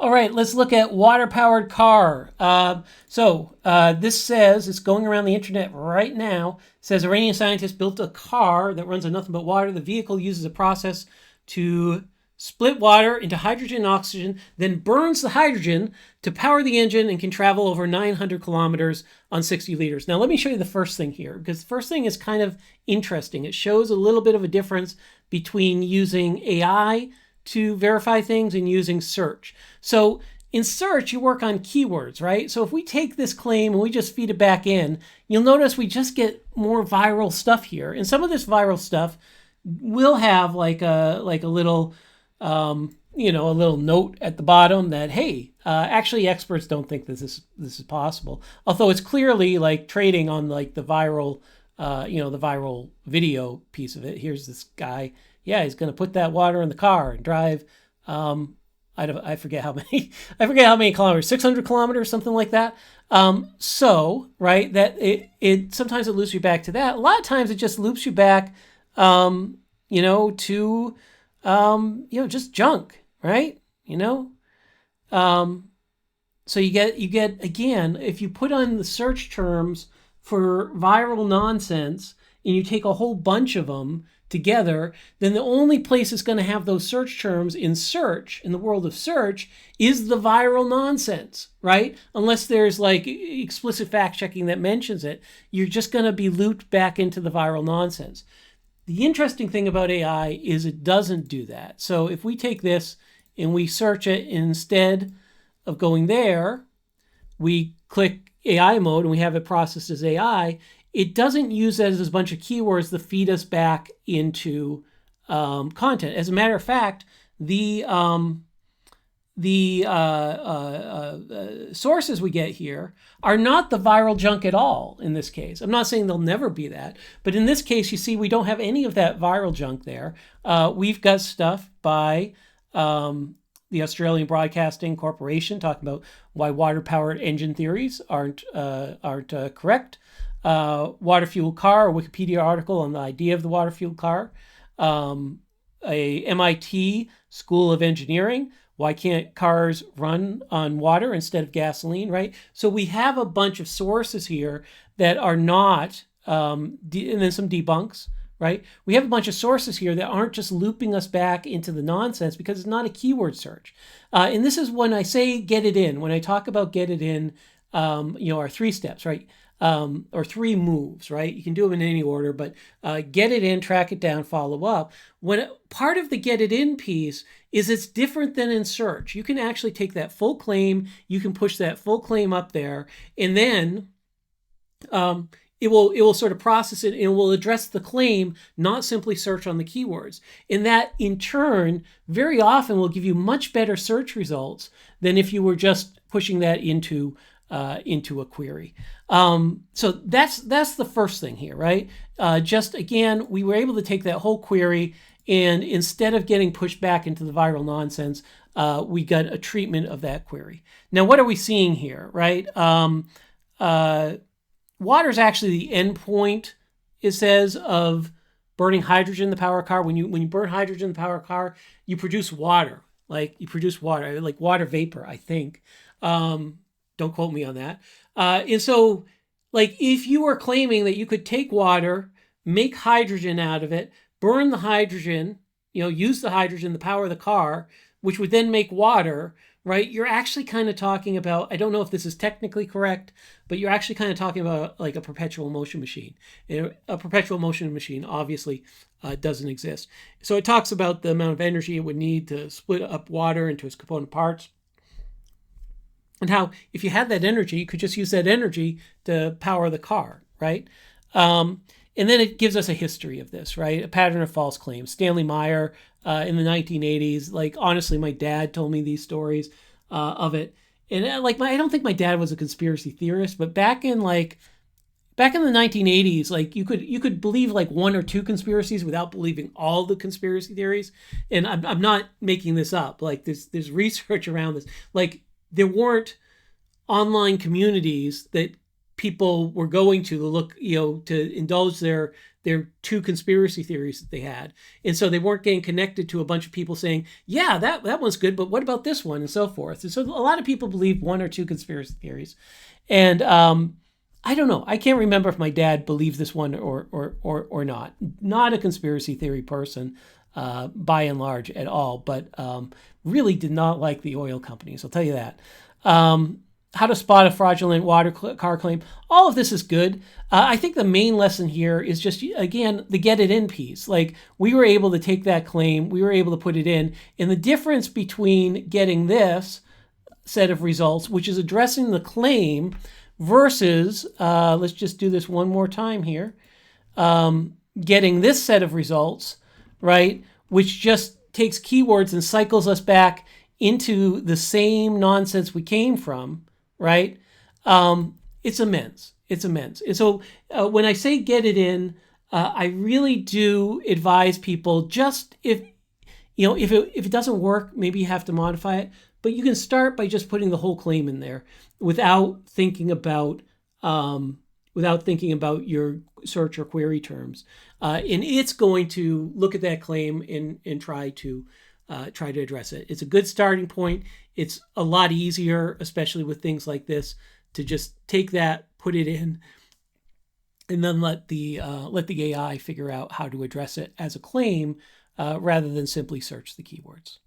All right, let's look at water-powered car. This says, it's going around the internet right now, it says Iranian scientists built a car that runs on nothing but water. The vehicle uses a process to split water into hydrogen and oxygen, then burns the hydrogen to power the engine and can travel over 900 kilometers on 60 liters. Now, let me show you the first thing here, because the first thing is kind of interesting. It shows a little bit of a difference between using AI to verify things and using search. So in search, you work on keywords, right? So if we take this claim and we just feed it back in, you'll notice we just get more viral stuff here. And some of this viral stuff will have like a little, a little note at the bottom that, hey, actually experts don't think this is possible. Although it's clearly like trading on like the viral, the viral video piece of it. Here's this guy. Yeah, he's going to put that water in the car and drive. I forget how many. I forget how many kilometers. 600 kilometers, something like that. Right, that it sometimes it loops you back to that. A lot of times it just loops you back, to just junk, right? So you get again, if you put on the search terms for viral nonsense and you take a whole bunch of them together, then the only place it's going to have those search terms in the world of search, is the viral nonsense, right? Unless there's like explicit fact checking that mentions it, you're just going to be looped back into the viral nonsense. The interesting thing about AI is it doesn't do that. So if we take this and we search it, instead of going there, we click AI mode and we have it processed as AI. It doesn't use that as a bunch of keywords to feed us back into content. As a matter of fact, the sources we get here are not the viral junk at all in this case. I'm not saying they'll never be that, but in this case, you see, we don't have any of that viral junk there. We've got stuff by the Australian Broadcasting Corporation talking about why water-powered engine theories aren't correct. Water-fueled car, a Wikipedia article on the idea of the water-fueled car. A MIT School of Engineering, why can't cars run on water instead of gasoline, right? So we have a bunch of sources here that are not, and then some debunks, right? We have a bunch of sources here that aren't just looping us back into the nonsense because it's not a keyword search. And this is when I say get it in. When I talk about get it in, our 3 steps, right? Or 3 moves, right? You can do them in any order, but get it in, track it down, follow up. Part of the get it in piece is it's different than in search. You can actually take that full claim, you can push that full claim up there, and then it will sort of process it and it will address the claim, not simply search on the keywords. And that in turn, very often will give you much better search results than if you were just pushing that into a query. So that's the first thing here, right? Just again, we were able to take that whole query, and instead of getting pushed back into the viral nonsense, we got a treatment of that query. Now, what are we seeing here, right? Water is actually the end point, it says, of burning hydrogen in the power car. When you burn hydrogen in the power car, you produce water. Like water vapor, I think. Don't quote me on that. And so, like, if you were claiming that you could take water, make hydrogen out of it, burn the hydrogen, use the hydrogen to power the car, which would then make water, right? You're actually kind of talking about, I don't know if this is technically correct, but you're actually kind of talking about like a perpetual motion machine. A perpetual motion machine obviously doesn't exist. So it talks about the amount of energy it would need to split up water into its component parts. And how, if you had that energy, you could just use that energy to power the car, right? And then it gives us a history of this, right? A pattern of false claims. Stanley Meyer in the 1980s, like, honestly, my dad told me these stories of it. And I don't think my dad was a conspiracy theorist, but back in the 1980s, like, you could believe like 1 or 2 conspiracies without believing all the conspiracy theories. And I'm not making this up. Like, there's research around this. Like, there weren't online communities that people were going to look, to indulge their their two conspiracy theories that they had. And so they weren't getting connected to a bunch of people saying, yeah, that one's good, but what about this one, and so forth. And so a lot of people believe one or two conspiracy theories. And I don't know. I can't remember if my dad believed this one or not. Not a conspiracy theory person by and large at all, but really did not like the oil companies. I'll tell you that. How to spot a fraudulent water car claim. All of this is good. I think the main lesson here is just, again, the get it in piece. Like, we were able to take that claim, we were able to put it in. And the difference between getting this set of results, which is addressing the claim, versus, let's just do this one more time here, getting this set of results, right, which just takes keywords and cycles us back into the same nonsense we came from, right? It's immense. It's immense. And so when I say get it in, I really do advise people, just if it doesn't work, maybe you have to modify it, but you can start by just putting the whole claim in there without thinking about your search or query terms. And it's going to look at that claim and try to address it. It's a good starting point. It's a lot easier, especially with things like this, to just take that, put it in, and then let the AI figure out how to address it as a claim rather than simply search the keywords.